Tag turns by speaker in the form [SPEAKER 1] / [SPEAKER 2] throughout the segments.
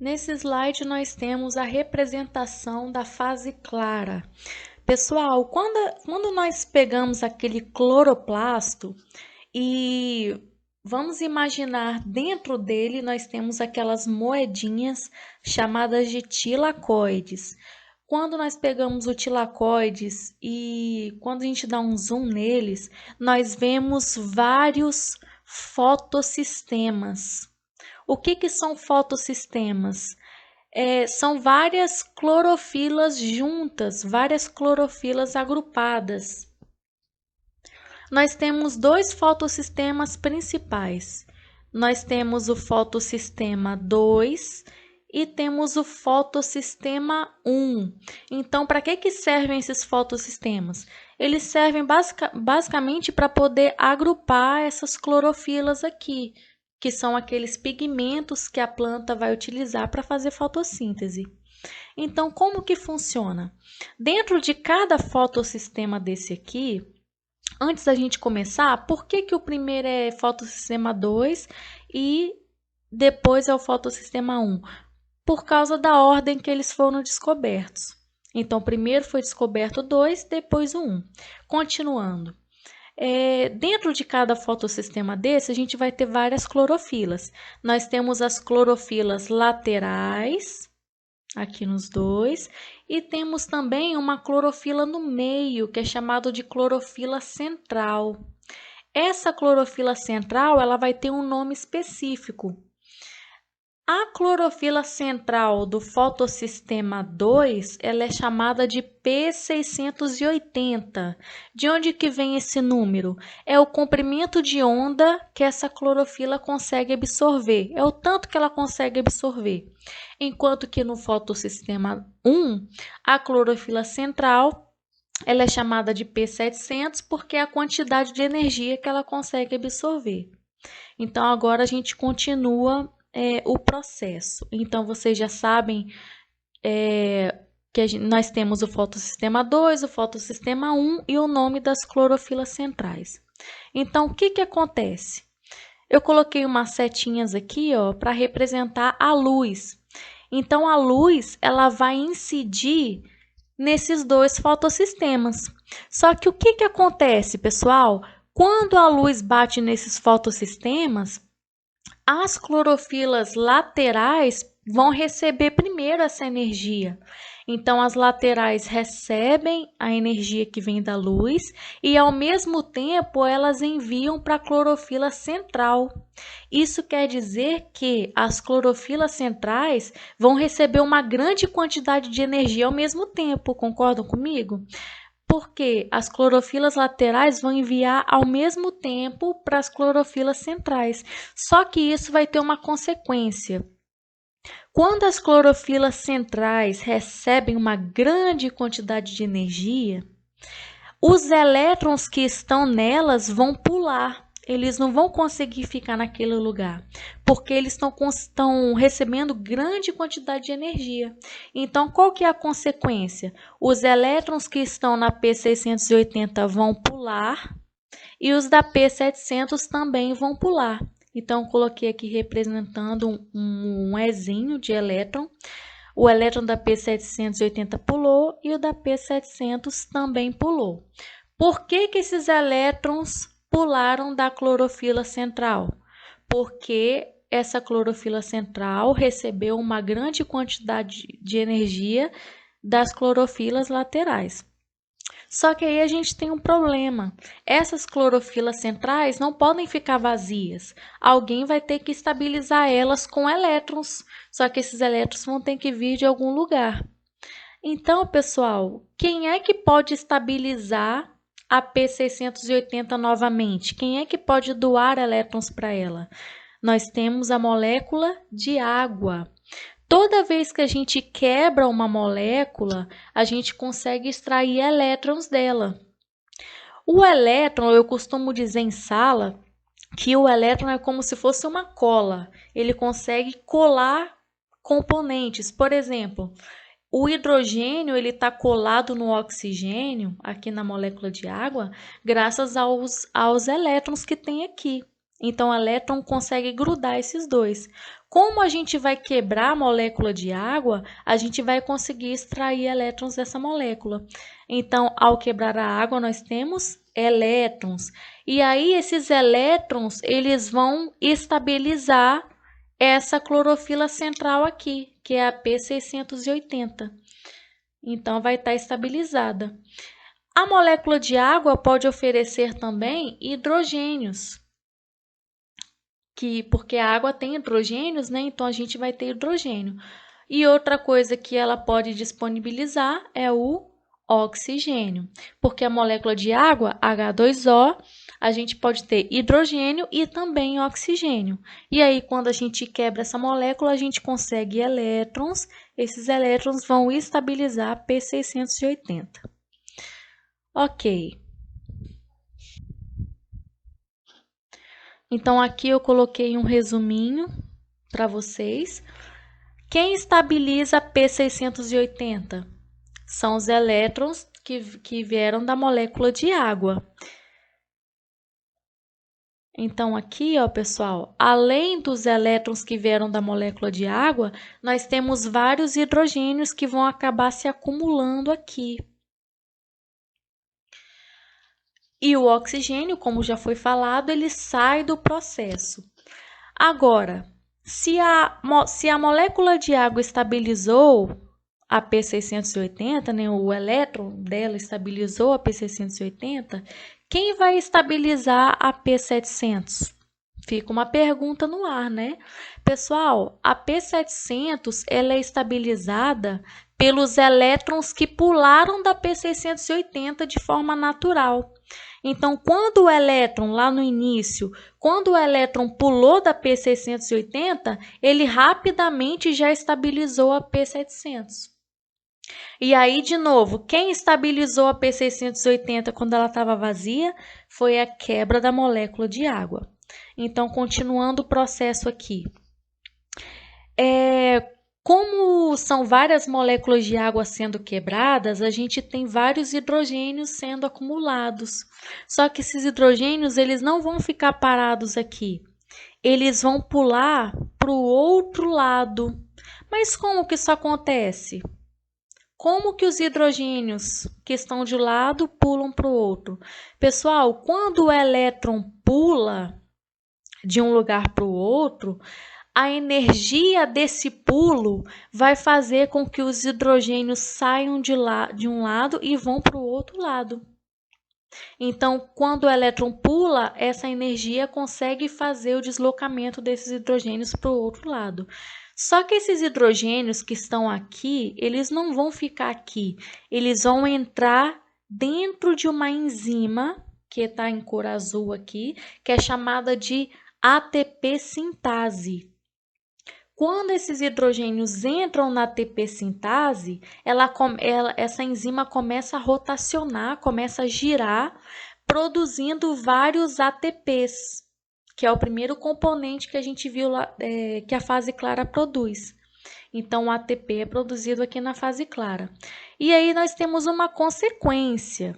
[SPEAKER 1] Nesse slide nós temos a representação da fase clara. Pessoal, quando nós pegamos aquele cloroplasto e vamos imaginar dentro dele nós temos aquelas moedinhas chamadas de tilacoides. Quando nós pegamos o tilacoides e quando a gente dá um zoom neles, nós vemos vários fotossistemas. O que são fotossistemas? São várias clorofilas juntas, várias clorofilas agrupadas. Nós temos dois fotossistemas principais. Nós temos o fotossistema 2 e temos o fotossistema 1. Então, para que servem esses fotossistemas? Eles servem basicamente para poder agrupar essas clorofilas aqui, que são aqueles pigmentos que a planta vai utilizar para fazer fotossíntese. Então, como que funciona? Dentro de cada fotossistema desse aqui, antes da gente começar, por que o primeiro é fotossistema 2 e depois é o fotossistema 1? Por causa da ordem que eles foram descobertos. Então, primeiro foi descoberto o 2, depois o 1. Continuando. Dentro de cada fotossistema desse, a gente vai ter várias clorofilas. Nós temos as clorofilas laterais, aqui nos dois, e temos também uma clorofila no meio, que é chamada de clorofila central. Essa clorofila central, ela vai ter um nome específico. A clorofila central do fotossistema 2, ela é chamada de P680. De onde que vem esse número? É o comprimento de onda que essa clorofila consegue absorver. É o tanto que ela consegue absorver. Enquanto que no fotossistema 1, a clorofila central, ela é chamada de P700 porque é a quantidade de energia que ela consegue absorver. Então, agora a gente continua o processo. Então, vocês já sabem que nós temos o fotossistema 2, o fotossistema 1 e o nome das clorofilas centrais. Então, o que acontece? Eu coloquei umas setinhas aqui para representar a luz. Então, a luz ela vai incidir nesses dois fotossistemas. Só que o que acontece, pessoal? Quando a luz bate nesses fotossistemas, as clorofilas laterais vão receber primeiro essa energia. Então, as laterais recebem a energia que vem da luz e, ao mesmo tempo, elas enviam para a clorofila central. Isso quer dizer que as clorofilas centrais vão receber uma grande quantidade de energia ao mesmo tempo. Concordam comigo? Porque as clorofilas laterais vão enviar ao mesmo tempo para as clorofilas centrais. Só que isso vai ter uma consequência. Quando as clorofilas centrais recebem uma grande quantidade de energia, os elétrons que estão nelas vão pular. Eles não vão conseguir ficar naquele lugar, porque eles estão recebendo grande quantidade de energia. Então, qual que é a consequência? Os elétrons que estão na P680 vão pular e os da P700 também vão pular. Então, coloquei aqui representando um Ezinho de elétron. O elétron da P780 pulou e o da P700 também pulou. Por que esses elétrons pularam da clorofila central? Porque essa clorofila central recebeu uma grande quantidade de energia das clorofilas laterais. Só que aí a gente tem um problema. Essas clorofilas centrais não podem ficar vazias. Alguém vai ter que estabilizar elas com elétrons. Só que esses elétrons vão ter que vir de algum lugar. Então, pessoal, quem é que pode estabilizar a P680 novamente? Quem é que pode doar elétrons para ela? Nós temos a molécula de água. Toda vez que a gente quebra uma molécula, a gente consegue extrair elétrons dela. O elétron, eu costumo dizer em sala, que o elétron é como se fosse uma cola. Ele consegue colar componentes. Por exemplo, o hidrogênio ele está colado no oxigênio, aqui na molécula de água, graças aos elétrons que tem aqui. Então, o elétron consegue grudar esses dois. Como a gente vai quebrar a molécula de água, a gente vai conseguir extrair elétrons dessa molécula. Então, ao quebrar a água, nós temos elétrons. E aí, esses elétrons, eles vão estabilizar essa clorofila central aqui, que é a P680. Então, vai estar estabilizada. A molécula de água pode oferecer também hidrogênios, porque a água tem hidrogênios, né? Então, a gente vai ter hidrogênio. E outra coisa que ela pode disponibilizar é o oxigênio, porque a molécula de água, H2O, a gente pode ter hidrogênio e também oxigênio. E aí, quando a gente quebra essa molécula, a gente consegue elétrons. Esses elétrons vão estabilizar P680. Ok. Então, aqui eu coloquei um resuminho para vocês. Quem estabiliza P680? São os elétrons que vieram da molécula de água. Então, aqui, ó, pessoal, além dos elétrons que vieram da molécula de água, nós temos vários hidrogênios que vão acabar se acumulando aqui. E o oxigênio, como já foi falado, ele sai do processo. Agora, se a molécula de água estabilizou a P680, né, o elétron dela estabilizou a P680, quem vai estabilizar a P700? Fica uma pergunta no ar, né? Pessoal, a P700 ela é estabilizada pelos elétrons que pularam da P680 de forma natural. Então, quando o elétron, lá no início, quando o elétron pulou da P680, ele rapidamente já estabilizou a P700. E aí, de novo, quem estabilizou a P680 quando ela estava vazia foi a quebra da molécula de água. Então, continuando o processo aqui. Como são várias moléculas de água sendo quebradas, a gente tem vários hidrogênios sendo acumulados. Só que esses hidrogênios eles não vão ficar parados aqui. Eles vão pular para o outro lado. Mas como que isso acontece? Como que os hidrogênios que estão de um lado pulam para o outro? Pessoal, quando o elétron pula de um lugar para o outro, a energia desse pulo vai fazer com que os hidrogênios saiam de um lado e vão para o outro lado. Então, quando o elétron pula, essa energia consegue fazer o deslocamento desses hidrogênios para o outro lado. Só que esses hidrogênios que estão aqui, eles não vão ficar aqui. Eles vão entrar dentro de uma enzima, que está em cor azul aqui, que é chamada de ATP sintase. Quando esses hidrogênios entram na ATP sintase, essa enzima começa a rotacionar, começa a girar, produzindo vários ATPs, que é o primeiro componente que a gente viu lá, que a fase clara produz. Então, o ATP é produzido aqui na fase clara. E aí nós temos uma consequência.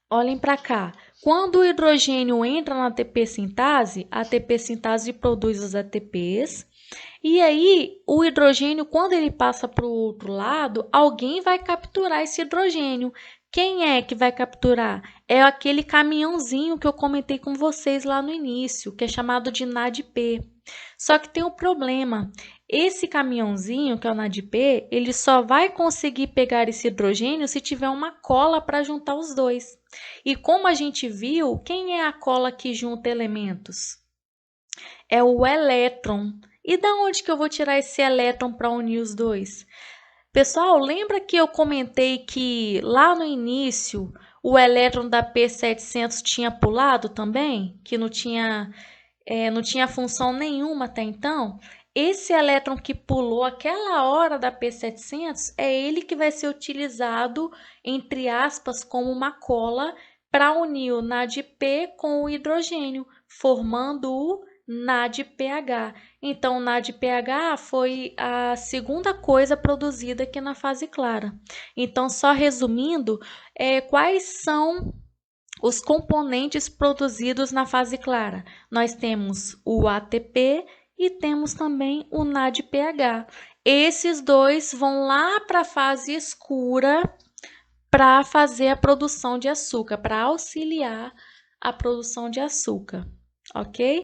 [SPEAKER 1] Olhem para cá. Quando o hidrogênio entra na ATP sintase, a ATP sintase produz os ATPs. E aí, o hidrogênio, quando ele passa para o outro lado, alguém vai capturar esse hidrogênio. Quem é que vai capturar? É aquele caminhãozinho que eu comentei com vocês lá no início, que é chamado de NADP. Só que tem um problema. Esse caminhãozinho, que é o NADP, ele só vai conseguir pegar esse hidrogênio se tiver uma cola para juntar os dois. E como a gente viu, quem é a cola que junta elementos? É o elétron. E da onde que eu vou tirar esse elétron para unir os dois? Pessoal, lembra que eu comentei que lá no início o elétron da P700 tinha pulado também? Que não tinha função nenhuma até então? Esse elétron que pulou aquela hora da P700 é ele que vai ser utilizado, entre aspas, como uma cola para unir o NADP com o hidrogênio, formando o NADPH. Então, o NADPH foi a segunda coisa produzida aqui na fase clara. Então, só resumindo, quais são os componentes produzidos na fase clara. Nós temos o ATP e temos também o NADPH. Esses dois vão lá para a fase escura para fazer a produção de açúcar, para auxiliar a produção de açúcar, ok?